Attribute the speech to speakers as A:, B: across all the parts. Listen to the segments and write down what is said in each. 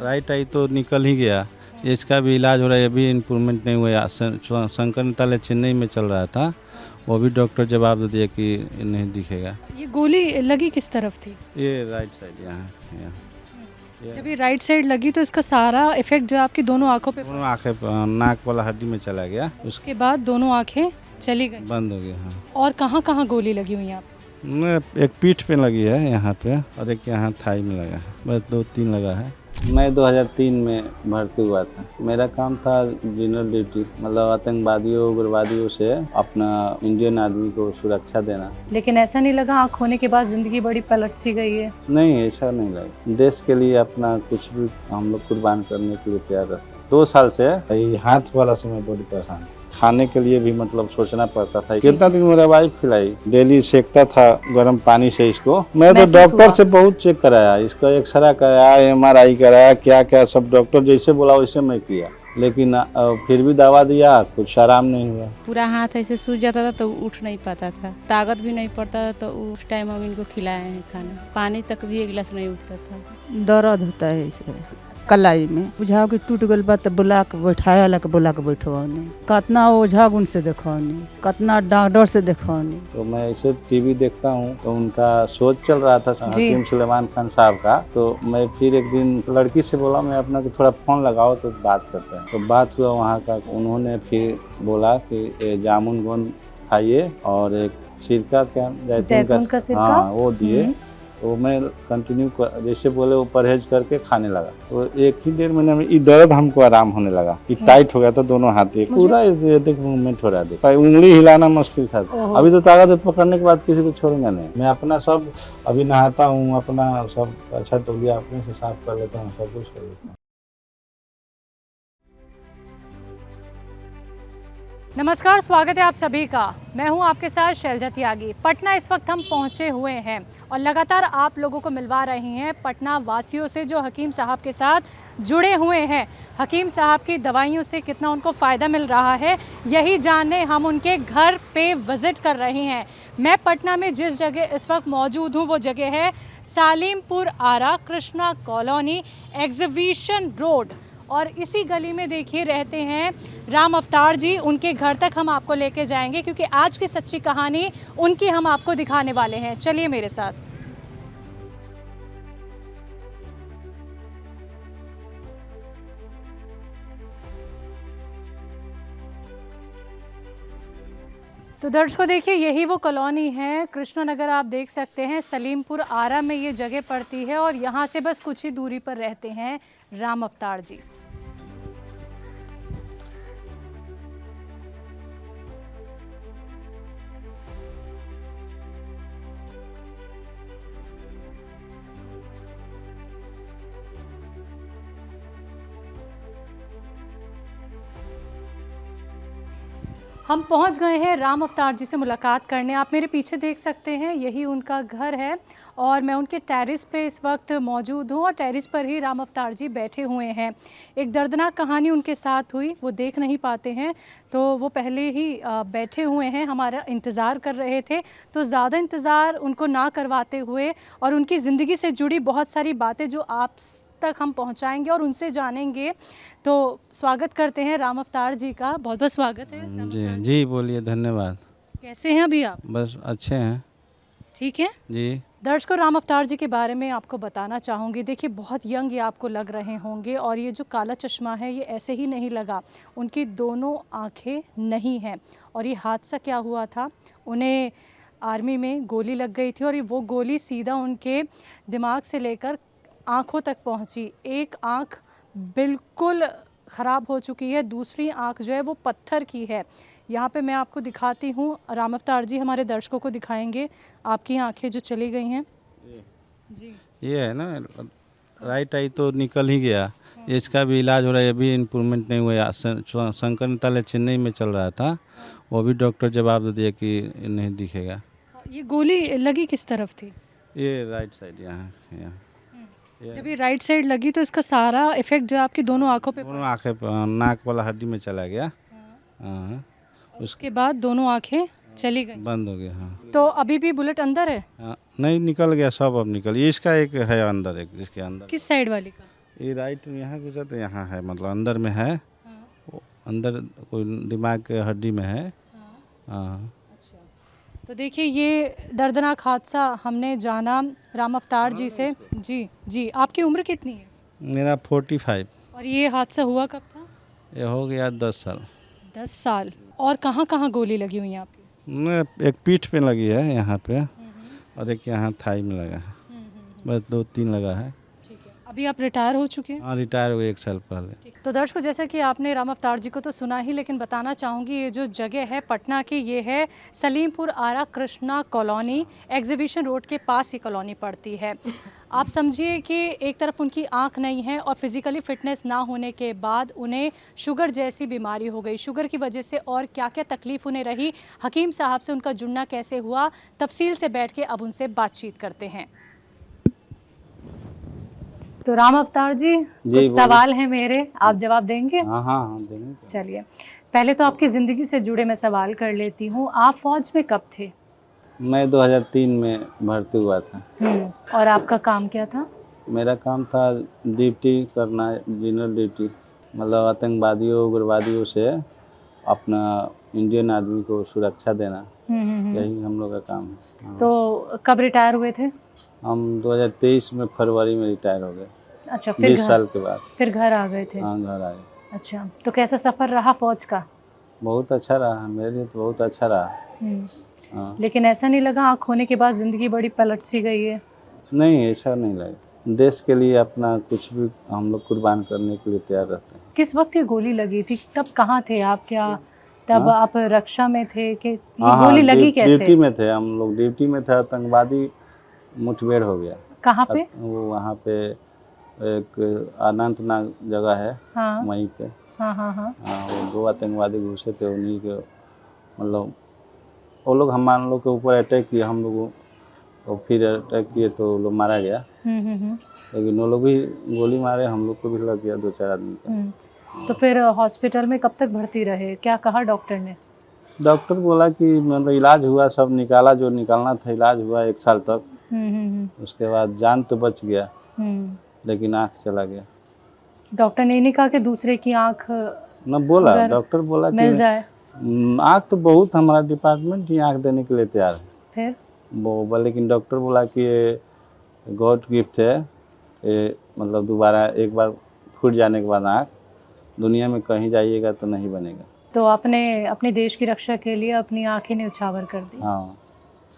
A: Right I तो निकल ही गया। इसका भी इलाज हो रहा है, अभी इम्प्रूवमेंट नहीं हुआ। शंकर नेतालय चेन्नई में चल रहा था, वो भी डॉक्टर जवाब दे दिया कि नहीं दिखेगा।
B: ये गोली लगी किस तरफ थी?
A: ये राइट साइड यहाँ यहाँ
B: जब ये राइट साइड लगी तो इसका सारा इफेक्ट जो आपकी दोनों आंखों पे
A: दोनों आँखें नाक वाला हड्डी में चला गया,
B: उसके बाद दोनों आंखें चली गई।
A: बंद हो गया। हाँ,
B: और कहाँ कहाँ गोली लगी हुई हैं आप?
A: एक पीठ पे लगी है यहाँ पे, और एक यहाँ थाई में लगा है, बस 2-3 लगा है। मैं 2003 में भर्ती हुआ था। मेरा काम था जनरल ड्यूटी, मतलब आतंकवादियों उग्रवादियों से अपना इंडियन आर्मी को सुरक्षा देना।
B: लेकिन ऐसा नहीं लगा आँख होने के बाद जिंदगी बड़ी पलट सी गई है?
A: नहीं, ऐसा नहीं लगा। देश के लिए अपना कुछ भी हम लोग कुर्बान करने के लिए तैयार रहते हैं। 2 साल से ये हाथ वाला से मैं बड़ी परेशान। खाने के लिए भी मतलब सोचना पड़ता था। कितना दिन मेरा वाइफ खिलाई, डेली सेकता था गर्म पानी से इसको। मैं तो डॉक्टर से बहुत चेक कराया, इसका एक्सरे कराया, MRI कराया, क्या क्या सब डॉक्टर जैसे बोला वैसे मैं किया, लेकिन फिर भी दवा दिया, कुछ आराम नहीं हुआ।
C: पूरा हाथ ऐसे सूज जाता था तो उठ नहीं पाता था, ताकत भी नहीं पड़ता था। तो उस टाइम हम इनको खिलाए हैं खाना, पानी तक भी 1 गिलास नहीं उठता था।
D: दर्द होता है इसे कलाई में, बुझाओ कि टूट गल बा तो बुला के बैठाया ला के बुला के बैठवानी, कतना ओझा गुण से देखवानी, कतना डॉक्टर से देखवानी।
A: तो मैं ऐसे टीवी देखता हूँ तो उनका शो चल रहा था हकीम सुलेमान खान साहब का। तो मैं फिर एक दिन लड़की से बोला मैं अपना कि थोड़ा फोन लगाओ तो बात करते हैं। तो बात हुआ वहाँ का, उन्होंने फिर बोला कि जामुन गोंद खाइए और एक सिरका क्या जैतून का सिरका, हाँ वो दिए। तो मैं कंटिन्यू जैसे बोले वो परहेज करके खाने लगा। तो 1-1.5 महीने में ये दर्द हमको आराम होने लगा। ये टाइट हो गया था दोनों हाथ, पूरा देख मूवमेंट हो रहा है, उंगली हिलाना मुश्किल था। अभी तो ताकत पकड़ने के बाद किसी को छोड़ूंगा नहीं। मैं अपना सब अभी नहाता हूँ, अपना सब अच्छा तौलिया अपने से साफ कर लेता हूँ, सब कुछ कर लेता हूँ।
B: नमस्कार, स्वागत है आप सभी का। मैं हूं आपके साथ शैलजा त्यागी। पटना इस वक्त हम पहुंचे हुए हैं और लगातार आप लोगों को मिलवा रहे हैं पटना वासियों से जो हकीम साहब के साथ जुड़े हुए हैं। हकीम साहब की दवाइयों से कितना उनको फ़ायदा मिल रहा है, यही जानने हम उनके घर पे विज़िट कर रहे हैं। मैं पटना में जिस जगह इस वक्त मौजूद हूँ वो जगह है सालिमपुर आरा, कृष्णा कॉलोनी, एग्जीबिशन रोड। और इसी गली में देखिए रहते हैं राम अवतार जी। उनके घर तक हम आपको लेके जाएंगे क्योंकि आज की सच्ची कहानी उनकी हम आपको दिखाने वाले हैं। चलिए मेरे साथ। तो दर्शकों देखिए, यही वो कॉलोनी है कृष्णा नगर, आप देख सकते हैं सलीमपुर आरा में ये जगह पड़ती है और यहाँ से बस कुछ ही दूरी पर रहते हैं राम अवतार जी। हम पहुंच गए हैं राम अवतार जी से मुलाकात करने। आप मेरे पीछे देख सकते हैं, यही उनका घर है और मैं उनके टेरेस पे इस वक्त मौजूद हूं और टेरेस पर ही राम अवतार जी बैठे हुए हैं। एक दर्दनाक कहानी उनके साथ हुई, वो देख नहीं पाते हैं तो वो पहले ही बैठे हुए हैं, हमारा इंतज़ार कर रहे थे। तो ज़्यादा इंतज़ार उनको ना करवाते हुए और उनकी ज़िंदगी से जुड़ी बहुत सारी बातें जो आप तक हम पहुंचाएंगे और उनसे जानेंगे। तो स्वागत करते हैं राम अवतार जी का, बहुत बहुत स्वागत है।
A: जी जी, बोलिए, धन्यवाद।
B: कैसे हैं अभी आप?
A: बस अच्छे हैं।
B: ठीक है
A: जी।
B: दर्शकों, राम अवतार जी के बारे में आपको बताना चाहूँगी। देखिए, बहुत यंग ये आपको लग रहे होंगे और ये जो काला चश्मा है ये ऐसे ही नहीं लगा, उनकी दोनों आँखें नहीं हैं। और ये हादसा क्या हुआ था, उन्हें आर्मी में गोली लग गई थी और वो गोली सीधा उनके दिमाग से लेकर आँखों तक पहुँची। एक आँख बिल्कुल ख़राब हो चुकी है, दूसरी आँख जो है वो पत्थर की है। यहाँ पे मैं आपको दिखाती हूँ, राम अवतार जी हमारे दर्शकों को दिखाएंगे आपकी आंखें जो चली गई हैं। जी, ये
A: है ना, राइट आई तो निकल ही गया। इसका भी इलाज हो रहा है, अभी इम्प्रूवमेंट नहीं हुआ। शंकर नेतालय चेन्नई में चल रहा था, वो भी डॉक्टर जवाब दे दिया कि नहीं दिखेगा।
B: ये गोली लगी किस तरफ थी?
A: ये राइट साइड यहाँ यहाँ
B: जब ये राइट साइड लगी तो इसका सारा इफेक्ट जो आपकी दोनों आंखों पे,
A: दोनों आँखें नाक वाला हड्डी में चला गया। हाँ,
B: उसके बाद दोनों आंखें चली गई,
A: बंद हो गया। हाँ,
B: तो अभी भी बुलेट अंदर है?
A: नहीं निकल गया, सब अब निकल। इसका एक है अंदर, एक इसके अंदर।
B: किस साइड वाली का?
A: ये राइट यहाँ गुजरा तो यहाँ है, मतलब अंदर में है, वो अंदर कोई दिमाग के हड्डी में है। हाँ।
B: तो देखिए ये दर्दनाक हादसा हमने जाना राम अवतार जी से। जी जी, आपकी उम्र कितनी है?
A: मेरा 45।
B: और ये हादसा हुआ कब था?
A: ये हो गया 10 साल।
B: 10 साल। और कहाँ कहाँ गोली लगी हुई है आपकी?
A: मैं एक पीठ पे लगी है यहाँ पे, और एक यहाँ थाई में लगा है, बस 2-3 लगा है।
B: ठीक है, अभी आप रिटायर हो चुके हैं?
A: हाँ, रिटायर हुए 1 साल पहले।
B: तो दर्शकों, जैसा कि आपने राम अवतार जी को तो सुना ही, लेकिन बताना चाहूँगी ये जो जगह है पटना की, ये है सलीमपुर आरा कृष्णा कॉलोनी, एग्जीबिशन रोड के पास ये कॉलोनी पड़ती है। आप समझिए कि एक तरफ उनकी आंख नहीं है और फिज़िकली फ़िटनेस ना होने के बाद उन्हें शुगर जैसी बीमारी हो गई। शुगर की वजह से और क्या क्या तकलीफ़ उन्हें रही, हकीम साहब से उनका जुड़ना कैसे हुआ, तफसील से बैठ के अब उनसे बातचीत करते हैं। तो राम अवतार जी, कुछ सवाल हैं मेरे, आप जवाब देंगे?
A: हाँ हाँ हाँ, देंगे।
B: चलिए, पहले तो आपकी ज़िंदगी से जुड़े मैं सवाल कर लेती हूँ। आप फौज में कब थे?
A: मैं 2003 में भर्ती हुआ था।
B: और आपका काम क्या था?
A: मेरा काम था ड्यूटी करना, जनरल ड्यूटी, मतलब आतंकवादियों उग्रवादियों से अपना इंडियन आदमी को सुरक्षा देना, यही हम लोग का काम है। हाँ।
B: तो कब रिटायर हुए थे?
A: हम 2023 में फरवरी में रिटायर हो गए।
B: अच्छा, फिर
A: 20 साल के बाद
B: फिर घर आ गए थे?
A: हाँ, घर आए।
B: अच्छा, तो कैसा सफ़र रहा फौज का?
A: बहुत अच्छा रहा, मेरे लिए तो बहुत अच्छा रहा। हाँ।
B: लेकिन ऐसा नहीं लगा आँख होने के बाद ज़िंदगी बड़ी पलट सी गई है?
A: नहीं, ऐसा नहीं लगा। देश के लिए अपना कुछ भी हम लोग कुर्बान करने के लिए तैयार रहते हैं।
B: किस वक्त ये गोली लगी थी? तब कहाँ थे आप? क्या तब आप रक्षा में थे कि ये गोली लगी कैसे?
A: ड्यूटी में थे हम लोग, ड्यूटी में थे, आतंकवादी मुठभेड़ हो गया।
B: कहाँ पे?
A: वो वहाँ पे एक अनंतनाग जगह है,
B: हाँ।
A: वहीं पे।
B: हाँ हाँ हाँ।
A: हाँ, वो 2 आतंकवादी घुसे थे, उन्हीं के मतलब वो लोग हम लोग के ऊपर अटैक किए, हम लोग और फिर अटैक किए तो वो लोग मारा गया। लेकिन वो लोग भी गोली मारे, हम लोग को भी लग गया 2-4 आदमी का।
B: तो फिर हॉस्पिटल में कब तक भर्ती रहे? क्या कहा डॉक्टर ने?
A: डॉक्टर बोला कि मतलब इलाज हुआ, सब निकाला जो निकालना था, इलाज हुआ 1 साल तक। उसके बाद जान तो बच गया, लेकिन आँख चला गया।
B: डॉक्टर ने नहीं कहा कि दूसरे की आँख
A: न बोला, डॉक्टर बोला
B: मिल
A: कि
B: जाए?
A: आँख तो बहुत, हमारा डिपार्टमेंट ही आँख देने के लिए तैयार है।
B: फिर
A: वो लेकिन डॉक्टर बोला कि ये गॉड गिफ्ट है, ये मतलब दोबारा एक बार फूट जाने के बाद आँख दुनिया में कहीं जाइएगा तो नहीं बनेगा।
B: तो आपने अपने देश की रक्षा के लिए अपनी आँखें न्यौछावर कर दी।
A: हाँ।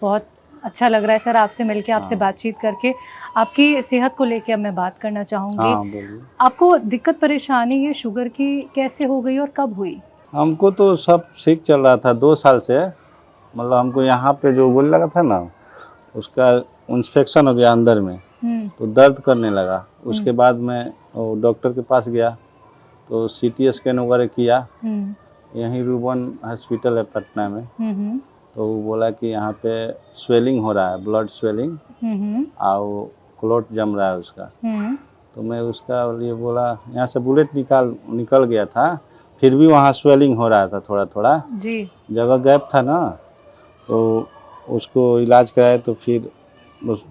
B: बहुत अच्छा लग रहा है सर आपसे मिलके, आपसे बातचीत करके। आपकी सेहत को लेके अब मैं बात करना चाहूँगी।
A: हाँ, बोलिए।
B: आपको दिक्कत परेशानी ये शुगर की कैसे हो गई और कब हुई?
A: हमको तो सब ठीक चल रहा था 2 साल से, मतलब हमको यहाँ पे जो गोली लगा था ना, उसका इंफेक्शन हो गया अंदर में, तो दर्द करने लगा। उसके बाद मैं डॉक्टर के पास गया तो CT स्कैन वगैरह किया, यहीं रूबन हॉस्पिटल है पटना में। तो वो बोला कि यहाँ पे स्वेलिंग हो रहा है, ब्लड स्वेलिंग, और क्लोट जम रहा है उसका। तो मैं उसका लिए बोला, यहाँ से बुलेट निकल गया था, फिर भी वहाँ स्वेलिंग हो रहा था थोड़ा थोड़ा
B: जी,
A: जगह गैप था ना, तो उसको इलाज कराया। तो फिर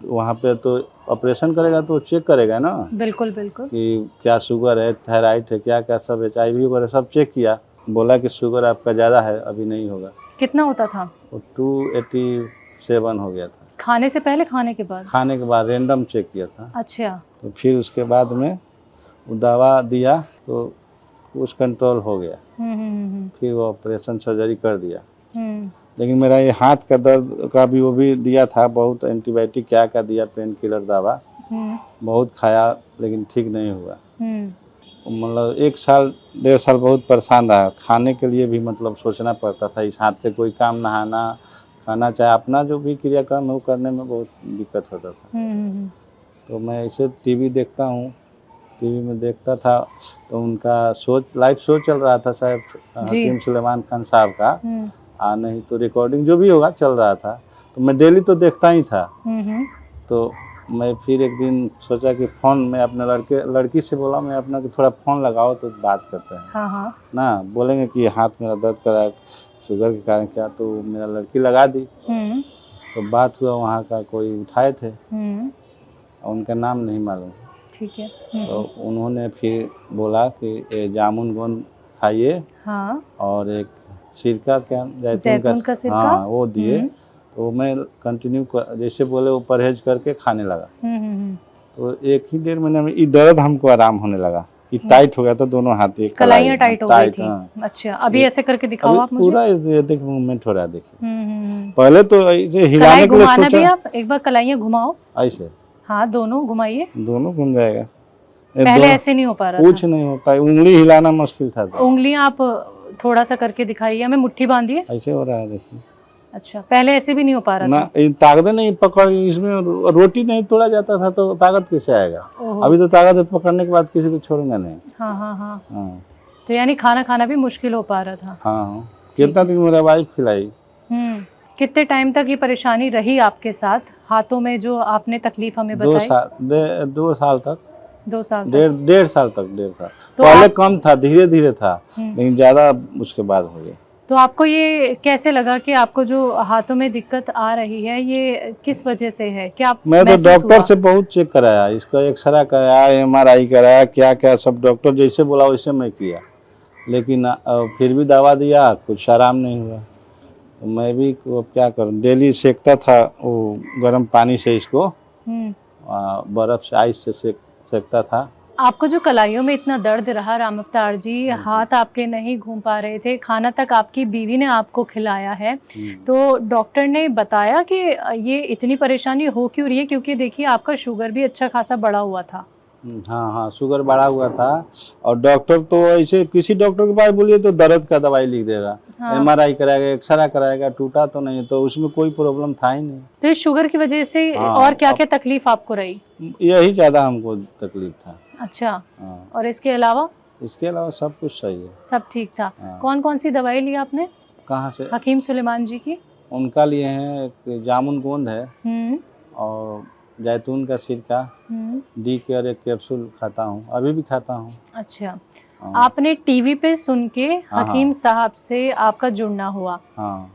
A: वहाँ पे तो ऑपरेशन करेगा तो चेक करेगा ना,
B: बिल्कुल बिल्कुल, कि
A: क्या शुगर है, थायराइड है, क्या क्या सब, HIV वगैरह सब चेक किया। बोला कि शुगर आपका ज़्यादा है, अभी नहीं होगा।
B: कितना होता था?
A: वो 287 हो गया था।
B: खाने से पहले, खाने के बाद?
A: खाने के बाद रेंडम चेक किया था।
B: अच्छा।
A: तो फिर उसके बाद में वो दवा दिया तो कुछ कंट्रोल हो गया। फिर वो ऑपरेशन सर्जरी कर दिया। लेकिन मेरा ये हाथ का दर्द का भी वो भी दिया था, बहुत एंटीबायोटिक क्या क्या दिया, पेन किलर दवा बहुत खाया, लेकिन ठीक नहीं हुआ। मतलब 1 साल 1.5 साल बहुत परेशान रहा। खाने के लिए भी मतलब सोचना पड़ता था, इस हाथ से कोई काम, नहाना खाना, चाहे अपना जो भी क्रियाक्रम है वो करने में बहुत दिक्कत होता था। तो मैं ऐसे टीवी देखता हूँ, टीवी में देखता था तो उनका लाइव शो चल रहा था शायद हकीम सुलेमान खान साहब का, नहीं तो रिकॉर्डिंग जो भी होगा चल रहा था, तो मैं डेली तो देखता ही था। तो मैं फिर एक दिन सोचा कि फ़ोन में अपने लड़की से बोला, मैं अपना कि थोड़ा फ़ोन लगाओ तो बात करते हैं।
B: हाँ।
A: ना बोलेंगे कि हाथ मेरा दर्द कर रहा है शुगर के कारण क्या, तो मेरा लड़की लगा दी। तो बात हुआ, वहाँ का कोई उठाए थे, और उनका नाम नहीं मालूम।
B: ठीक है।
A: तो उन्होंने फिर बोला कि ये जामुन गोंद खाइए
B: हाँ,
A: और एक सिरका क्या
B: जैतून का सिरका?
A: हाँ वो दिए। तो मैं कंटिन्यू जैसे बोले वो परहेज करके खाने लगा। तो 1 ही 1.5 महीने में ये दर्द हमको आराम होने लगा। ये टाइट हो गया था दोनों हाथ, एक
B: कलाइयाँ टाइट हो गई थी।
A: हाँ।
B: अच्छा, अभी ऐसे करके दिखाओ आप मुझे।
A: पूरा ये देखो मूवमेंट हो रहा है, देखिए। पहले तो ऐसे हिलाने
B: कलाई
A: के लिए
B: घुमाना भी
A: सोचा
B: आप एक बार कलाइयाँ घुमाओ।
A: ऐसे
B: हाँ, दोनों घुमाइए।
A: दोनों घूम जाएगा। ये
B: पहले ऐसे नहीं हो पा रहा
A: कुछ नहीं हो पाई, उंगली हिलाना मुश्किल था।
B: उंगलियां आप थोड़ा सा करके दिखाइए हमें, मुट्ठी बांधिए।
A: ऐसे हो रहा है, देखिए।
B: अच्छा, पहले ऐसे भी नहीं हो पा रहा
A: ना
B: था?
A: ये ताकत नहीं पकड़, इसमें रोटी नहीं तोड़ा जाता था तो ताकत कैसे आएगा?
B: ओहो।
A: अभी तो ताकत पकड़ने के बाद किसी को छोड़ूंगा नहीं।
B: हाँ हाँ हाँ।
A: हाँ
B: तो यानी खाना खाना भी मुश्किल हो पा रहा था।
A: हाँ। कितना दिन मेरा वाइफ खिलाई।
B: कितने टाइम तक ये परेशानी रही आपके साथ? हाथों में जो आपने तकलीफ हमें बताई?
A: 2 साल तक।
B: 2 साल तक?
A: 1.5 साल तक। 1.5 साल
B: तो
A: पहले कम था, धीरे धीरे था, लेकिन ज्यादा उसके बाद हो गया।
B: तो आपको ये कैसे लगा कि आपको जो हाथों में दिक्कत आ रही है ये किस वजह से है? क्या आप
A: मैं तो
B: महसूस
A: डॉक्टर
B: हुआ?
A: से बहुत चेक कराया, इसका एक्सरे कराया, MRI कराया, क्या क्या सब डॉक्टर जैसे बोला वैसे मैं किया, लेकिन फिर भी दवा दिया, कुछ आराम नहीं हुआ। तो मैं भी क्या करूं, डेली सेकता था वो गर्म पानी से इसको, बर्फ से, आइस से सेकता था।
B: आपको जो कलाइयों में इतना दर्द रहा राम अवतार जी, हाथ आपके नहीं घूम पा रहे थे, खाना तक आपकी बीवी ने आपको खिलाया है, तो डॉक्टर ने बताया कि ये इतनी परेशानी हो क्यों रही है? क्योंकि देखिए आपका शुगर भी अच्छा खासा बढ़ा हुआ था।
A: हाँ हाँ, शुगर बढ़ा हुआ था। और डॉक्टर तो ऐसे किसी डॉक्टर के पास बोलिए तो दर्द का दवाई लिख देगा। MRI कराएगा, एक्सरे कराएगा, टूटा तो नहीं, तो उसमें कोई प्रॉब्लम था ही नहीं।
B: तो इस शुगर की वजह से और क्या क्या तकलीफ आपको रही?
A: यही ज्यादा हमको तकलीफ था।
B: अच्छा।
A: हाँ।
B: और इसके अलावा?
A: इसके अलावा सब कुछ सही है,
B: सब ठीक था।
A: हाँ।
B: कौन कौन सी दवाई ली आपने?
A: कहाँ से?
B: हकीम सुलेमान जी की।
A: उनका लिए हैं, एक जामुन गोंद है और जैतून का सिरका, D केयर एक कैप्सूल खाता हूँ, अभी भी खाता हूँ।
B: अच्छा।
A: हाँ।
B: आपने टीवी पे सुन के
A: हाँ।
B: हकीम साहब से आपका जुड़ना हुआ?
A: हाँ।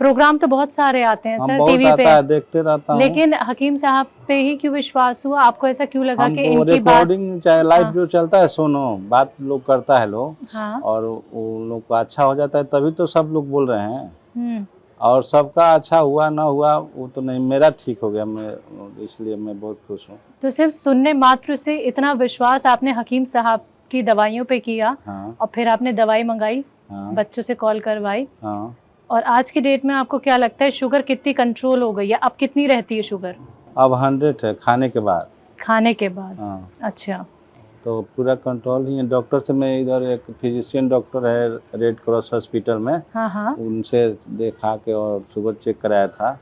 B: प्रोग्राम तो बहुत सारे आते हैं सर
A: बहुत
B: टीवी
A: आता
B: पे,
A: है, देखते रहता हूँ।
B: लेकिन हकीम साहब पे ही क्यों विश्वास हुआ? आपको ऐसा क्यों लगा कि
A: हमको
B: इनकी बात?
A: रिकॉर्डिंग चाहे लाइव जो चलता है, सुनो बात लोग करता है लोग,
B: हाँ।
A: और वो लोग को अच्छा हो जाता है, तभी तो सब लोग बोल रहे हैं। और सबका अच्छा हुआ ना हुआ वो तो नहीं, मेरा ठीक हो गया, मैं इसलिए मैं बहुत खुश हूँ।
B: तो सिर्फ सुनने मात्र से इतना विश्वास आपने हकीम साहब की दवाइयों पे किया?
A: हाँ।
B: और फिर आपने दवाई मंगाई,
A: हाँ।
B: बच्चों से कॉल करवाई,
A: हाँ।
B: और आज की डेट में आपको क्या लगता है शुगर कितनी कंट्रोल हो गई है? अब कितनी रहती है शुगर?
A: अब 100 है खाने के बाद।
B: खाने के बाद?
A: हाँ।
B: अच्छा।
A: तो पूरा कंट्रोल ही है। डॉक्टर से मैं इधर एक फिजिशियन डॉक्टर है रेड क्रॉस हॉस्पिटल में,
B: हाँ।
A: उनसे देखा के और शुगर चेक कराया था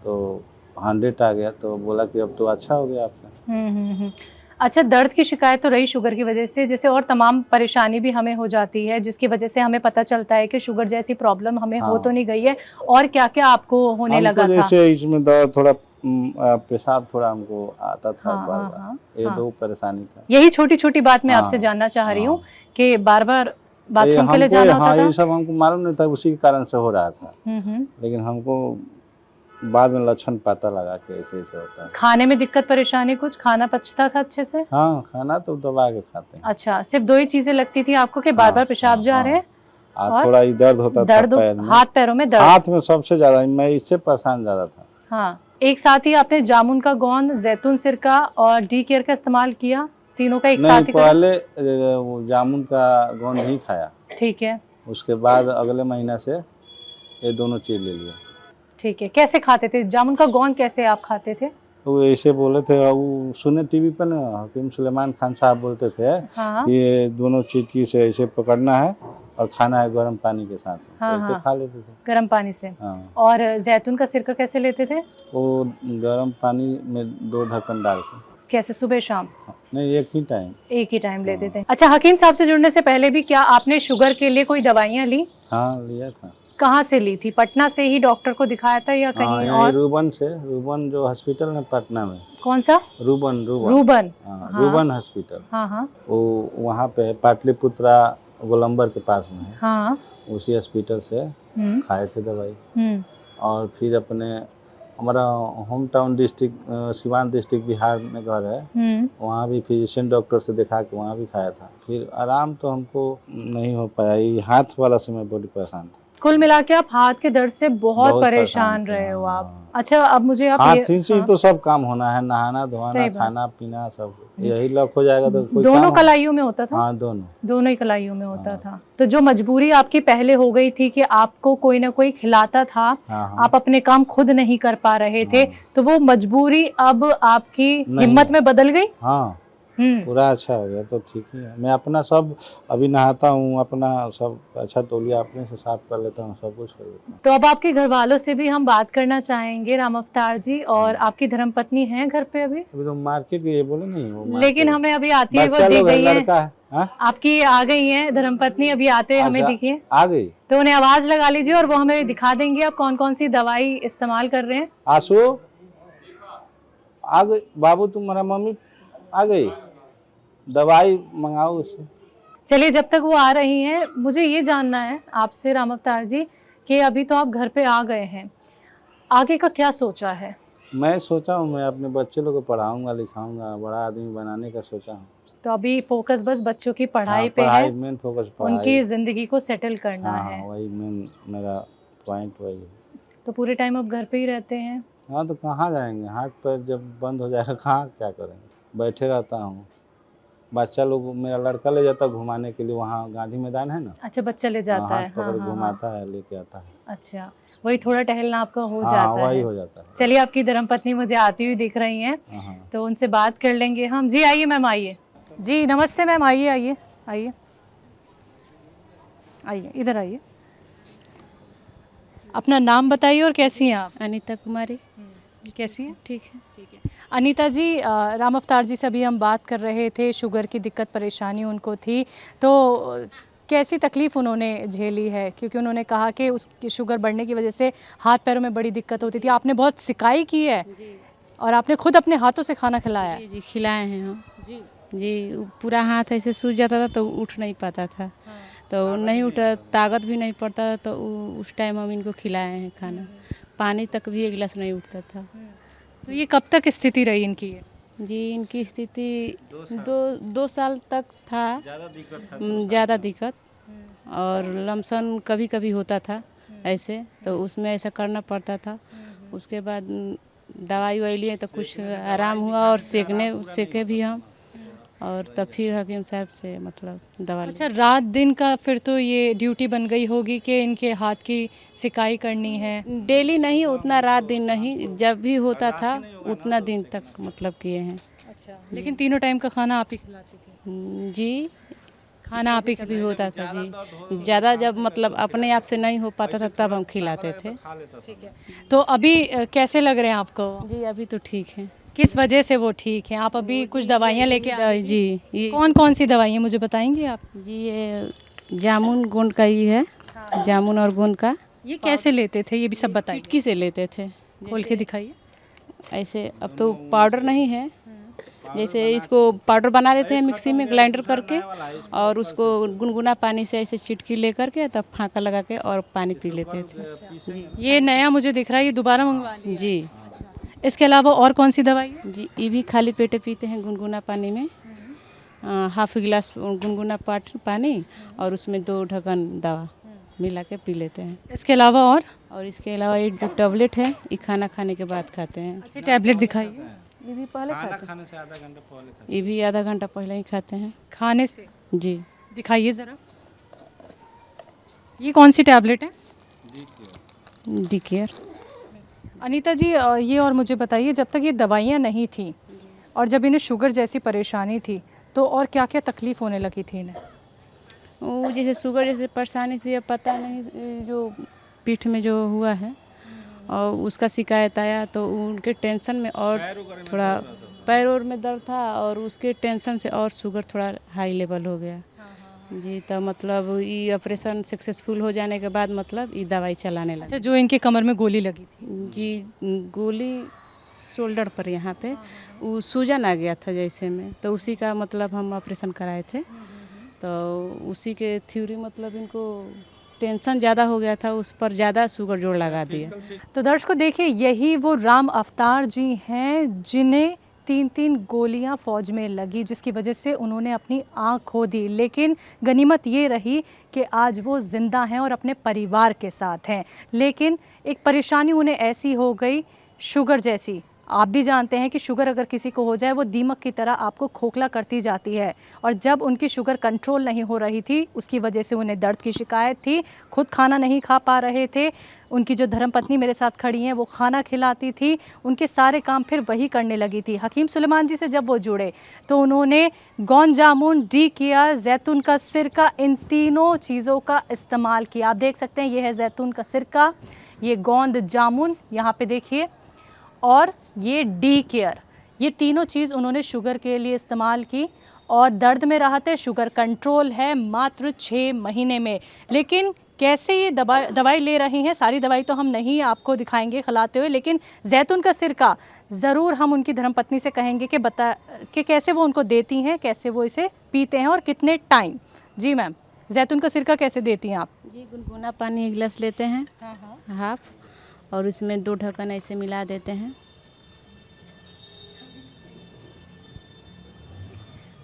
A: तो 100 आ गया, तो बोला कि अब तो अच्छा हो गया आपका।
B: अच्छा, दर्द की शिकायत तो रही शुगर की वजह से, जैसे और तमाम परेशानी भी हमें हो जाती है जिसकी वजह से हमें पता चलता है कि शुगर जैसी प्रॉब्लम हमें हो तो नहीं गई है, और क्या क्या आपको होने लगा था?
A: जैसे इसमें दर्द, थोड़ा पेशाब थोड़ा हमको आता था
B: हाँ,
A: बार
B: हाँ,
A: बार,
B: हाँ,
A: ये
B: हाँ।
A: 2 परेशानी था।
B: यही छोटी छोटी बात मैं
A: हाँ,
B: आपसे जानना चाह रही हूँ
A: हाँ।
B: कि बार बार बाथरूम के लिए जाना होता
A: हाँ,
B: था?
A: ये सब हमको मालूम नहीं था, उसी के कारण से हो रहा था। लेकिन हमको बाद में लक्षण पता लगा कि ऐसे ऐसे होता है।
B: खाने में दिक्कत परेशानी कुछ? खाना पचता था अच्छे से?
A: हाँ, खाना तो दबा के खाते हैं।
B: अच्छा, सिर्फ 2 ही चीजें लगती थी आपको कि बार बार पेशाब जा रहे हैं और
A: थोड़ा ही दर्द होता था पैर में,
B: हाथ पैरों में दर्द?
A: हाथ में सबसे ज्यादा, मैं इससे परेशान ज्यादा था।
B: हाँ। एक साथ ही आपने जामुन का गोंद, जैतून सिरका और D केयर का इस्तेमाल किया? तीनों का एक साथ ही करा?
A: पहले वो जामुन का गोंद ही खाया,
B: ठीक है।
A: उसके बाद अगले महीना से ये दोनों चीज ले लिया।
B: ठीक है। कैसे खाते थे जामुन का गोंद? कैसे आप खाते थे?
A: तो ऐसे बोले थे, वो सुने टीवी पर ना, हकीम सुलेमान खान साहब बोलते थे
B: हाँ।
A: कि ये दोनों चीटी से ऐसे पकड़ना है और खाना है गर्म पानी के साथ।
B: हाँ,
A: ऐसे
B: हाँ।
A: खा लेते थे
B: गर्म पानी से।
A: हाँ।
B: और जैतून का सिरका कैसे लेते थे?
A: वो गर्म पानी में 2 ढक्कन डाल के।
B: कैसे, सुबह शाम?
A: नहीं, एक ही टाइम।
B: एक ही टाइम लेते थे। अच्छा, हकीम साहब से जुड़ने से पहले भी क्या आपने शुगर के लिए कोई दवाइयाँ ली?
A: हाँ, लिया था।
B: कहाँ से ली थी? पटना से ही डॉक्टर को दिखाया था या कहीं और?
A: रूबन से, रूबन जो हॉस्पिटल है पटना में।
B: कौन सा?
A: रूबन।
B: रूबन।
A: हाँ, रूबन हॉस्पिटल।
B: हाँ।
A: वो वहाँ पे पाटलिपुत्रा गोलंबर के पास में है।
B: हाँ।
A: उसी हॉस्पिटल से खाए थे दवाई। और फिर अपने हमारा home town district Siwan district Bihar में घर है। वहाँ भी फिजिशियन डॉक्टर से दिखा के वहाँ भी खाया था, फिर आराम तो हमको नहीं हो पाया। ये हाथ वाला से मैं बड़ी परेशान था।
B: कुल मिला के आप हाथ के दर्द से बहुत परेशान
A: थे,
B: रहे हो आप।
A: हाँ।
B: अच्छा, अब मुझे आप
A: हाथ से तो सब काम होना है, नहाना धोना खाना पीना सब, यही लॉक हो जाएगा तो कोई
B: दोनों कलाइयों में होता था?
A: हाँ, दोनों
B: ही कलाइयों में होता था। तो जो मजबूरी आपकी पहले हो गई थी कि आपको कोई ना कोई खिलाता था, आप अपने काम खुद नहीं कर पा रहे थे, तो वो मजबूरी अब आपकी हिम्मत में बदल गई?
A: हाँ, पूरा अच्छा हो गया तो ठीक ही है। मैं अपना सब अभी नहाता हूँ, अपना सब अच्छा तौलिया अपने से साफ कर लेता हूँ, सब कुछ कर लेता हूँ।
B: तो अब आपके घर वालों से भी हम बात करना चाहेंगे राम अवतार जी। और आपकी धर्मपत्नी है घर पे अभी
A: तो मार्केट गई बोले नहीं वो,
B: लेकिन हमें अभी आती है वो दिख गई है,
A: लड़का है
B: आपकी आ गई है धर्मपत्नी, अभी आते हैं हमें दिखी है,
A: आ गई
B: तो उन्हें आवाज लगा लीजिए और वो हमें दिखा देंगे आप कौन कौन सी दवाई इस्तेमाल कर रहे हैं।
A: आशु आ गई, बाबू तुम्हारा मम्मी आ गई, दवाई मंगाओ उससे।
B: चलिए, जब तक वो आ रही हैं, मुझे ये जानना है आपसे राम अवतार जी कि अभी तो आप घर पे आ गए हैं, आगे का क्या सोचा है?
A: मैं सोचा हूँ मैं अपने बच्चे लोग को पढ़ाऊंगा लिखाऊंगा, बड़ा आदमी बनाने का सोचा हूँ।
B: तो अभी फोकस बस बच्चों की पढ़ाई पे है,
A: मेन फोकस
B: उनकी जिंदगी को सेटल करना है।
A: वही मेन मेरा पॉइंट वही है।
B: तो पूरे टाइम आप घर पे ही रहते हैं?
A: हाँ, तो कहाँ जाएंगे, हाथ पैर जब बंद हो जाएगा कहाँ क्या करेंगे, बैठे रहता हूँ। बच्चा लोग मेरा लड़का ले जाता है घुमाने के लिए, वहाँ गांधी मैदान है ना।
B: अच्छा, बच्चा ले जाता है?
A: हाँ, घुमाता है, लेके आता है।
B: अच्छा, वही थोड़ा टहलना आपका हो जाता है?
A: वही हो जाता है।
B: चलिए, आपकी धर्मपत्नी मुझे आती हुई दिख रही हैं, तो उनसे बात कर लेंगे हम। जी आइए मैम, आइए। जी नमस्ते मैम, आइए आइए आइए आइए, इधर आइए। अपना नाम बताइए और कैसी हैं आप?
C: अनीता कुमारी।
B: कैसी हैं?
C: ठीक है।
B: अनीता जी, राम अवतार जी से अभी हम बात कर रहे थे, शुगर की दिक्कत परेशानी उनको थी, तो कैसी तकलीफ़ उन्होंने झेली है? क्योंकि उन्होंने कहा कि उसकी शुगर बढ़ने की वजह से हाथ पैरों में बड़ी दिक्कत होती थी, आपने बहुत सिकाई की है और आपने खुद अपने हाथों से खाना खिलाया है।
C: जी, खिलाए हैं हम। जी, पूरा हाथ ऐसे सूज जाता था तो उठ नहीं पाता था, तो नहीं उठा, ताकत भी नहीं पड़ता था, तो उस टाइम हम इनको खिलाए हैं खाना। पानी तक भी एक गिलास नहीं उठता था।
B: तो ये कब तक स्थिति रही इनकी है?
C: जी, इनकी स्थिति 2 साल तक था, ज़्यादा दिक्कत, और लमसम कभी कभी होता था ऐसे, तो उसमें ऐसा करना पड़ता था। उसके बाद दवाई वाई लिए तो कुछ आराम हुआ, और सेके भी हम, और तब फिर हकीम साहब से मतलब दवा।
B: अच्छा, रात दिन का फिर तो ये ड्यूटी बन गई होगी कि इनके हाथ की सिकाई करनी है?
C: डेली नहीं, उतना रात दिन नहीं, जब भी होता था उतना दिन तक मतलब किए हैं।
B: अच्छा, लेकिन तीनों टाइम का खाना आप ही खिलाती थी?
C: जी,
B: खाना आप ही
C: कभी होता था जी, ज़्यादा जब मतलब अपने आप से नहीं हो पाता था तब हम खिलाते थे।
B: ठीक है, तो अभी कैसे लग रहे हैं आपको?
C: जी, अभी तो ठीक है।
B: किस वजह से वो ठीक हैं? आप अभी कुछ दवाइयाँ लेके आए?
C: जी, ये
B: कौन कौन सी दवाइयाँ मुझे बताएंगे आप?
C: जी, ये जामुन गोंद का ही है, जामुन और गोंद का।
B: ये कैसे लेते थे, ये भी सब बताइए।
C: चुटकी से लेते थे,
B: खोल के दिखाइए।
C: ऐसे अब तो पाउडर नहीं है, जैसे इसको पाउडर बना देते हैं मिक्सी में ग्राइंडर करके, और उसको गुनगुना पानी से ऐसे चिटकी ले करके तब फाँका लगा के और पानी पी लेते थे। जी,
B: ये नया मुझे दिख रहा है, ये दोबारा मंगवा लिया?
C: जी।
B: इसके अलावा और कौन सी दवाई?
C: जी, ये भी खाली पेटे पीते हैं गुनगुना पानी में, हाफ गिलास गुनगुना पानी, और उसमें 2 ढक्कन दवा मिला के पी लेते हैं।
B: इसके अलावा और
C: इसके अलावा ये जो टैबलेट है, ये खाना खाने के बाद खाते हैं।
B: अच्छा, टैबलेट दिखाइए।
C: ये भी पहले खाते हैं,
A: खाने से आधा घंटा पहले
C: ये भी आधा घंटा पहले ही खाते हैं।
B: खाने से?
C: जी,
B: दिखाइए ज़रा। ये कौन सी टैबलेट है?
C: D care.
B: अनीता जी, ये और मुझे बताइए, जब तक ये दवाइयाँ नहीं थी और जब इन्हें शुगर जैसी परेशानी थी, तो और क्या क्या तकलीफ़ होने लगी थी इन्हें?
C: वो जैसे शुगर जैसे परेशानी थी, अब पता नहीं जो पीठ में जो हुआ है और उसका शिकायत आया, तो उनके टेंशन में और थोड़ा पैर और में दर्द था, और उसके टेंशन से और शुगर थोड़ा हाई लेवल हो गया। जी, तो मतलब ये ऑपरेशन सक्सेसफुल हो जाने के बाद मतलब ये दवाई चलाने लगा।
B: अच्छा, जो इनके कमर में गोली लगी थी?
C: जी, गोली शोल्डर पर यहाँ पे वो सूजन आ गया था जैसे में, तो उसी का मतलब हम ऑपरेशन कराए थे, तो उसी के थ्योरी मतलब इनको टेंशन ज़्यादा हो गया था, उस पर ज़्यादा शुगर जोड़ लगा दिया।
B: तो दर्शकों देखिए, यही वो राम अवतार जी हैं जिन्हें 3-3 गोलियां फौज में लगी, जिसकी वजह से उन्होंने अपनी आँख खो दी। लेकिन गनीमत ये रही कि आज वो ज़िंदा हैं और अपने परिवार के साथ हैं। लेकिन एक परेशानी उन्हें ऐसी हो गई, शुगर जैसी। आप भी जानते हैं कि शुगर अगर किसी को हो जाए वो दीमक की तरह आपको खोखला करती जाती है, और जब उनकी शुगर कंट्रोल नहीं हो रही थी उसकी वजह से उन्हें दर्द की शिकायत थी, खुद खाना नहीं खा पा रहे थे। उनकी जो धर्मपत्नी मेरे साथ खड़ी हैं वो खाना खिलाती थी, उनके सारे काम फिर वही करने लगी थी। हकीम सुलेमान जी से जब वो जुड़े तो उन्होंने गोंद जामुन, डी केयर, जैतून का सिरका, इन तीनों चीज़ों का इस्तेमाल किया। आप देख सकते हैं ये है जैतून का सिरका, ये गोंद जामुन यहाँ पे देखिए, और ये डी केयर, ये तीनों चीज़ उन्होंने शुगर के लिए इस्तेमाल की और दर्द में राहत है, शुगर कंट्रोल है मात्र 6 महीने में। लेकिन कैसे ये दवाई ले रही हैं, सारी दवाई तो हम नहीं आपको दिखाएंगे खिलाते हुए, लेकिन जैतून का सिरका ज़रूर हम उनकी धर्मपत्नी से कहेंगे कि कैसे वो उनको देती हैं, कैसे वो इसे पीते हैं और कितने टाइम। जी मैम, जैतून का सिरका कैसे देती हैं आप?
C: जी, गुनगुना पानी 1 गिलास लेते हैं, हाफ, और उसमें 2 ढक्कन ऐसे मिला देते हैं।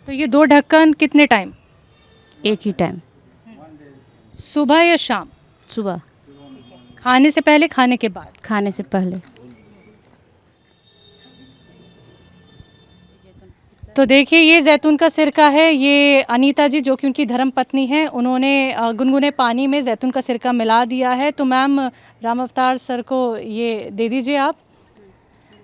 B: तो ये 2 ढक्कन कितने टाइम?
C: एक ही टाइम,
B: सुबह या शाम?
C: सुबह,
B: खाने से पहले, खाने के बाद?
C: खाने से पहले।
B: तो देखिए ये जैतून का सिरका है, ये अनीता जी जो कि उनकी धर्मपत्नी हैं, उन्होंने गुनगुने पानी में जैतून का सिरका मिला दिया है। तो मैम राम अवतार सर को ये दे दीजिए आप।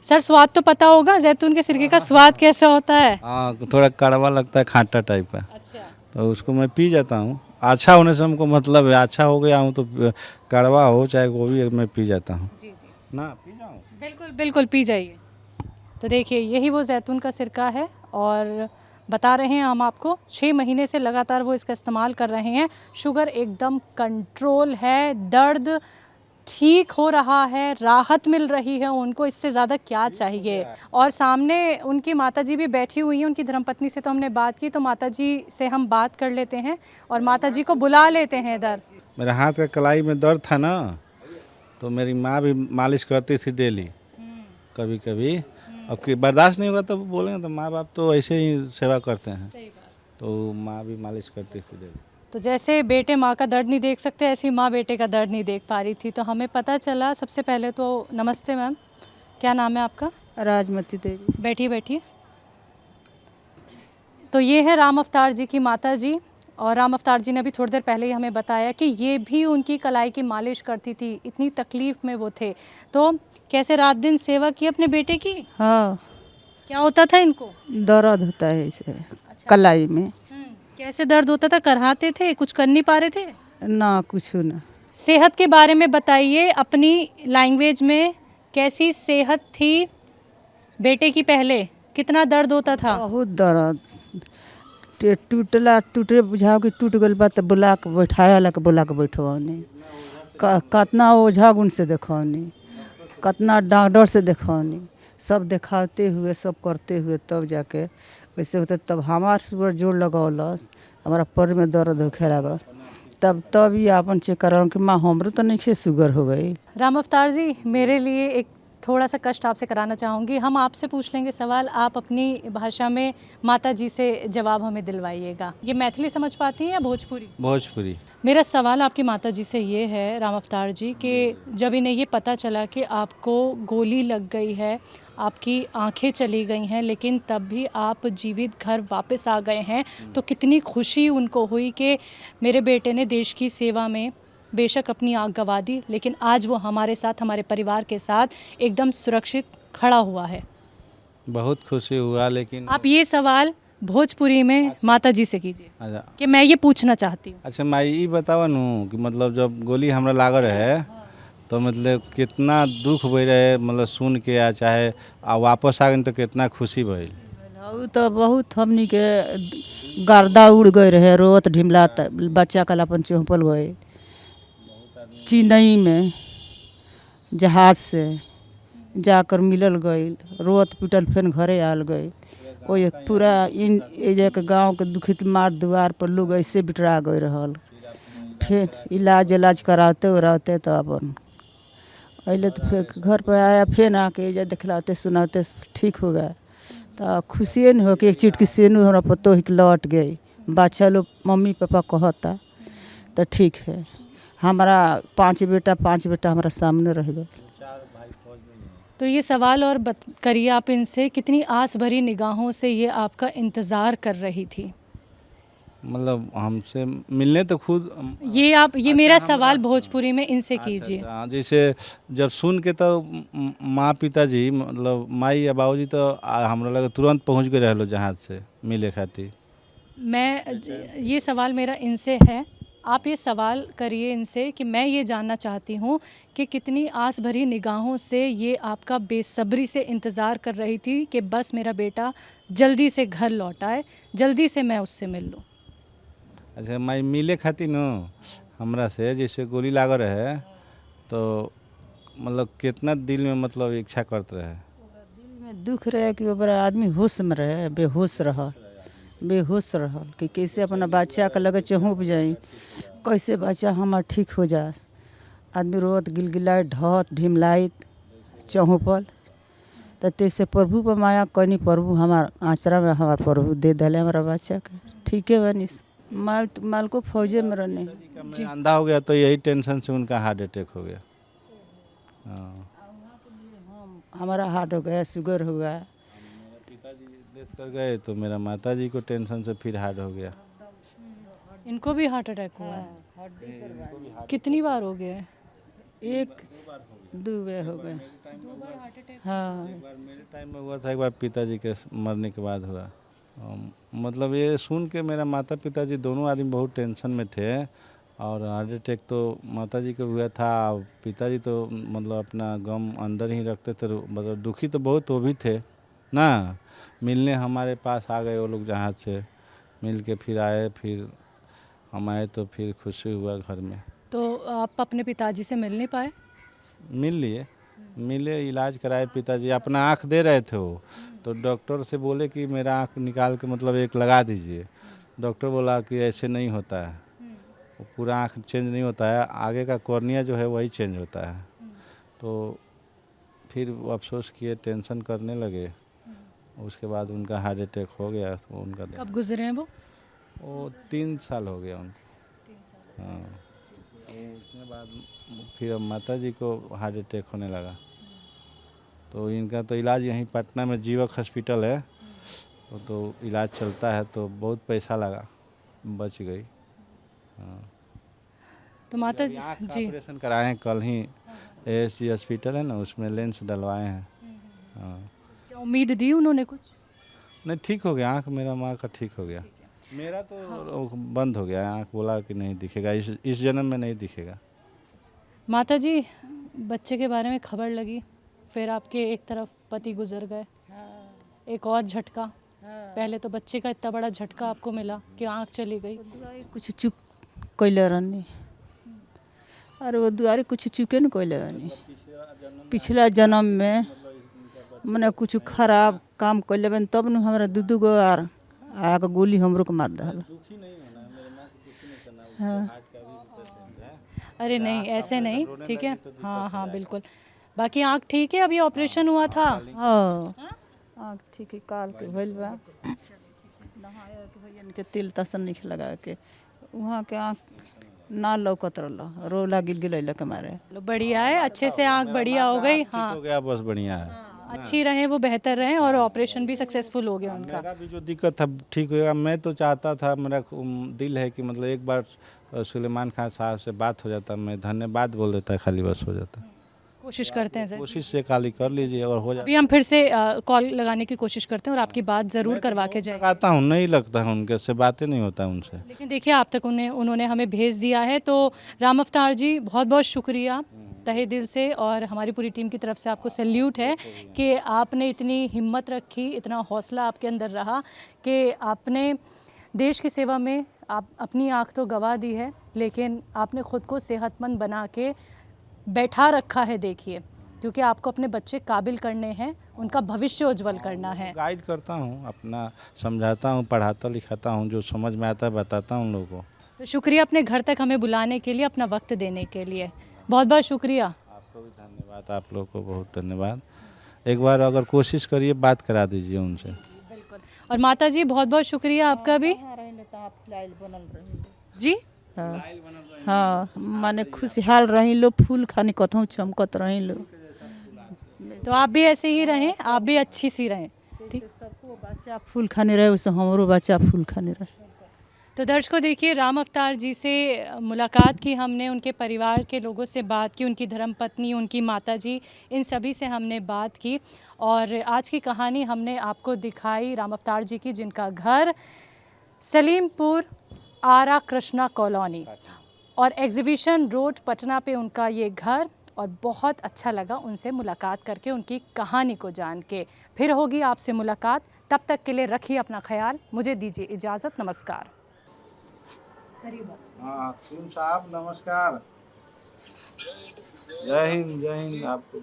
B: सर स्वाद तो पता होगा जैतून के सिरके का, स्वाद कैसा होता है?
A: हाँ, थोड़ा कड़वा लगता है, खाटा टाइप का।
B: अच्छा,
A: तो उसको मैं पी जाता हूँ। अच्छा होने से हमको मतलब है, अच्छा हो गया हूँ तो कड़वा हो चाहे वो भी मैं पी जाता हूँ।
B: जी जी,
A: ना पी जाऊँ?
B: बिल्कुल बिल्कुल पी जाइए। तो देखिए यही वो जैतून का सिरका है, और बता रहे हैं हम आपको 6 महीने से लगातार वो इसका इस्तेमाल कर रहे हैं। शुगर एकदम कंट्रोल है, दर्द ठीक हो रहा है, राहत मिल रही है उनको, इससे ज़्यादा क्या चाहिए। और सामने उनकी माताजी भी बैठी हुई हैं, उनकी धर्मपत्नी से तो हमने बात की, तो माताजी से हम बात कर लेते हैं और माताजी को बुला लेते हैं इधर।
A: मेरे हाथ का कलाई में दर्द था ना, तो मेरी माँ भी मालिश करती थी डेली, कभी कभी। अब कि बर्दाश्त नहीं होगा तो बोलेंगे, तो माँ बाप तो ऐसे ही सेवा करते हैं।
B: सही बात।
A: तो माँ भी मालिश करती थी डेली।
B: तो जैसे बेटे माँ का दर्द नहीं देख सकते, ऐसे ही माँ बेटे का दर्द नहीं देख पा रही थी। तो हमें पता चला, सबसे पहले तो नमस्ते मैम, क्या नाम है आपका?
D: राजमती देवी।
B: बैठिए बैठिए। तो ये है राम अवतार जी की माता जी, और राम अवतार जी ने अभी थोड़ी देर पहले ही हमें बताया कि ये भी उनकी कलाई की मालिश करती थी, इतनी तकलीफ़ में वो थे। तो कैसे रात दिन सेवा की अपने बेटे की?
D: हाँ,
B: क्या होता था इनको?
D: दर्द होता है इसे कलाई में।
B: कैसे दर्द होता था? कराते थे? कुछ कर नहीं पा रहे थे?
D: ना कुछ ना।
B: सेहत के बारे में बताइए अपनी लैंग्वेज में, कैसी सेहत थी बेटे की पहले? कितना दर्द होता था?
D: बहुत दर्द, टूटे बुझाओ कि टूट गल बा तो बुला के बैठाया ला के बुला के बैठवानी, कितना ओझा गुण से देखवानी, कितना डॉक्टर से देखवानी, सब दिखाते हुए सब करते हुए तब जाके वैसे होता। तब हमार शुगर जोड़ लगौलस, हमारा पैर में दर्द होखे लागल, तब ये अपन चेक करा कि माँ हमरो तो नहीं से शुगर हो गई।
B: राम अवतार जी, मेरे लिए एक थोड़ा सा कष्ट आपसे कराना चाहूँगी। हम आपसे पूछ लेंगे सवाल, आप अपनी भाषा में माता जी से जवाब हमें दिलवाइएगा। ये मैथिली समझ पाती हैं या भोजपुरी?
A: भोजपुरी।
B: मेरा सवाल आपकी माता जी से ये है राम अवतार जी, कि जब इन्हें ये पता चला कि आपको गोली लग गई है, आपकी आंखें चली गई हैं, लेकिन तब भी आप जीवित घर वापस आ गए हैं, तो कितनी खुशी उनको हुई कि मेरे बेटे ने देश की सेवा में बेशक अपनी आँख गंवा दी, लेकिन आज वो हमारे साथ, हमारे परिवार के साथ एकदम सुरक्षित खड़ा हुआ है।
A: बहुत खुशी हुआ। लेकिन
B: आप ये सवाल भोजपुरी में माता जी से कीजिए
A: अच्छा,
B: कि मैं ये पूछना चाहती हूँ।
A: अच्छा माई ये बतावा नू कि मतलब जब गोली हमरा लागल रहे तो मतलब कितना दुख भई रहे, मतलब सुन के या चाहे वापस आ गए तो कितना खुशी भई।
D: तो बहुत हमनी के गर्दा उड़ गए रहे, रोत ढिमला बच्चा कल अपन चौपल गए चेन्नई में जहाज से जाकर मिलल गई, रोत पिटल फिर घरे आल गई। वो पूरा इन एजे के गाँव के दुखित मार द्वार पर लोग ऐसे बिटरा गए रहल। फिर इलाज कराते उराते तो अपन अइले तो फिर घर पर आया, फिर आके जा दिखलाते सुनाते ठीक हो गया। तो खुशी नहीं हो कि एक चुटकी सेनू हमारा पतो ही लौट गई। बच्चा लोग मम्मी पापा कहता तो ठीक है। हमारा 5 बेटा हमारा सामने रह गए।
B: तो ये सवाल और करिए आप इनसे, कितनी आस भरी निगाहों से ये आपका इंतज़ार कर रही थी?
A: मतलब हमसे मिलने तो खुद
B: ये मेरा सवाल भोजपुरी में इनसे कीजिए।
A: अच्छा, जैसे जब सुन के तो माँ पिताजी मतलब माई या बाबूजी तो हमरा लगे तुरंत पहुँच गए रहलो जहाज से मिले खातिर।
B: ये सवाल मेरा इनसे है, आप ये सवाल करिए इनसे कि मैं ये जानना चाहती हूँ कि कितनी आस भरी निगाहों से ये आपका बेसब्री से इंतज़ार कर रही थी कि बस मेरा बेटा जल्दी से घर लौट आए, जल्दी से मैं उससे मिल लूँ।
A: अच्छा, माई मिले खातिर न हमरा से जैसे गोली लागल रहे तो मतलब कितना दिल में मतलब इच्छा करते रहे।
D: दिल में दुख रहे कि ओकरा आदमी होश में रहे, बेहोश रहल कि कैसे अपना बच्चा के लगे चहुप जाई, कैसे बच्चा हमार ठीक हो जाए। आदमी रोत गिलगिलाइत ढहत ढिमलाइत चहुपल। तो तैसे प्रभु पर माया कनी, प्रभु हमार आचरा में हमार प्रभु दे दिले हमारा बच्चा के। ठीक है बनी माल को फौजे में रहने
A: मैं अंधा हो गया तो यही टेंशन से उनका हार्ट अटैक हो गया।
D: हमारा हार्ट हो गया, शुगर हो गया।
A: पिताजी डेथ कर गए तो मेरा माताजी को टेंशन से फिर हार्ट हो गया।
B: इनको भी हार्ट अटैक हुआ है? कितनी बार हो गया है?
D: 1-2 बार हो गए। हाँ,
A: एक बार मेरे टाइम में हुआ था, एक बार पिताजी के मरने के बाद हुआ। मतलब ये सुन के मेरा माता पिताजी दोनों आदमी बहुत टेंशन में थे। और हार्ट अटैक तो माताजी को हुआ था, पिताजी तो मतलब अपना गम अंदर ही रखते थे। मतलब दुखी तो बहुत वो भी थे ना। मिलने हमारे पास आ गए वो लोग जहाज से मिल के फिर आए, फिर हम आए तो फिर खुशी हुआ घर में।
B: तो आप अपने पिताजी से मिल नहीं पाए?
A: मिले, इलाज कराए। पिताजी अपना आँख दे रहे थे वो, तो डॉक्टर से बोले कि मेरा आँख निकाल के मतलब एक लगा दीजिए। डॉक्टर बोला कि ऐसे नहीं होता है, वो पूरा आँख चेंज नहीं होता है, आगे का कॉर्निया जो है वही चेंज होता है। तो फिर वो अफसोस किए, टेंशन करने लगे। उसके बाद उनका हार्ट अटैक हो गया। तो उनका
B: कब गुजरे हैं वो?
A: 3 साल हो गया उनको। हाँ, उसके बाद फिर माता जी को हार्ट अटैक होने लगा। तो इनका तो इलाज यहीं पटना में जीवक हॉस्पिटल है, वो तो इलाज चलता है, तो बहुत पैसा लगा, बच गई। हाँ,
B: तो माता
A: जी
B: जी
A: ऑपरेशन कराए हैं कल ही। ASG हॉस्पिटल है ना, उसमें लेंस डलवाए हैं। हाँ,
B: क्या उम्मीद दी उन्होंने कुछ?
A: नहीं, ठीक हो गया आँख, मेरा माँ का ठीक हो गया। मेरा तो बंद हो गया आँख, बोला कि नहीं दिखेगा, इस जन्म में नहीं दिखेगा।
B: माता जी, बच्चे के बारे में खबर लगी, फिर आपके एक तरफ पति गुजर गए, एक और झटका। पहले तो बच्चे का इतना बड़ा झटका आपको मिला कि आँख चली गई।
D: कुछ चुक कैले रहनी, अरे वो दुआरे कुछ चुके न कैले रहनी। पिछला जन्म में मैंने कुछ खराब काम कैले बन, तब न हमारा 2 गो आके गोली हमरो को मार दहल। हाँ,
B: अरे नहीं, ऐसे नहीं, ठीक है। हाँ हाँ बिल्कुल। बाकी आँख ठीक है? अभी ऑपरेशन हुआ था?
D: हाँ, आँख ठीक है, काल के भइल बा। नहाए के भैया के तिल तसन नहीं लगा के वहाँ के आँख ना लौकत रहल, रोला गिलगिलैला के मारे।
B: बढ़िया है, अच्छे से आँख बढ़िया हो गई।
A: ठीक हो गया, बस बढ़िया है।
B: अच्छी रहें, वो बेहतर रहें, और ऑपरेशन भी सक्सेसफुल हो गया उनका।
A: मेरा भी जो दिक्कत था ठीक हो गया। मैं तो चाहता था, मेरा दिल है कि मतलब एक बार सुलेमान खान साहब से बात हो जाता, मैं धन्यवाद बोल देता, खाली बस हो जाता।
B: कोशिश करते हैं सर।
A: कोशिश से खाली कर लीजिए और हो जाता।
B: अभी हम फिर से कॉल लगाने की कोशिश करते हैं और आपकी बात ज़रूर करवा के जाएंगे।
A: लगाता हूँ, नहीं लगता है उनके से, बातें नहीं होता उनसे।
B: लेकिन देखिए, आप तक उन्होंने हमें भेज दिया है, तो राम अवतार जी बहुत बहुत शुक्रिया तहे दिल से, और हमारी पूरी टीम की तरफ से आपको सैल्यूट है कि आपने इतनी हिम्मत रखी, इतना हौसला आपके अंदर रहा कि आपने देश की सेवा में आप अपनी आँख तो गंवा दी है, लेकिन आपने ख़ुद को सेहतमंद बना के बैठा रखा है। देखिए, क्योंकि आपको अपने बच्चे काबिल करने हैं, उनका भविष्य उज्जवल करना है।
A: गाइड करता हूँ, अपना समझाता हूँ, पढ़ाता लिखाता हूँ, जो समझ में आता है बताता हूँ उन लोगों को।
B: तो शुक्रिया अपने घर तक हमें बुलाने के लिए, अपना वक्त देने के लिए, बहुत बहुत शुक्रिया।
A: आपको भी धन्यवाद, आप लोग को बहुत धन्यवाद। एक बार अगर कोशिश करिए बात करा दीजिए उनसे।
B: बिल्कुल। और माता जी बहुत बहुत शुक्रिया आपका भी जी।
D: हाँ माने खुशहाल रही लो, फूल खाने कतहूँ चमकत रही लो।
B: तो आप भी ऐसे ही रहें, आप भी अच्छी सी रहें, ठीक।
D: सबको बच्चा फूल खाने रहे वैसे हमारो बच्चा फूल खाने रहे।
B: तो दर्शकों देखिए, राम अवतार जी से मुलाकात की हमने, उनके परिवार के लोगों से बात की, उनकी धर्मपत्नी, उनकी माताजी, इन सभी से हमने बात की। और आज की कहानी हमने आपको दिखाई राम अवतार जी की, जिनका घर सलीमपुर आरा कृष्णा कॉलोनी और एग्जीबिशन रोड पटना पे उनका ये घर। और बहुत अच्छा लगा उनसे मुलाकात करके, उनकी कहानी को जान के। फिर होगी आपसे मुलाकात, तब तक के लिए रखिए अपना ख्याल, मुझे दीजिए इजाज़त, नमस्कार।
A: हाँ हकीम साहब नमस्कार। जय हिंद आपको।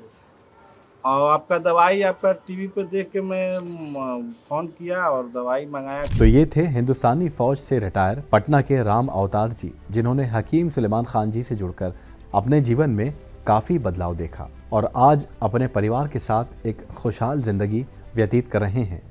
A: और आपका दवाई आपका टीवी पे देख के मैं फ़ोन किया और दवाई मंगाया।
E: तो ये थे हिंदुस्तानी फौज से रिटायर पटना के राम अवतार जी, जिन्होंने हकीम सुलेमान खान जी से जुड़कर अपने जीवन में काफ़ी बदलाव देखा और आज अपने परिवार के साथ एक खुशहाल ज़िंदगी व्यतीत कर रहे हैं।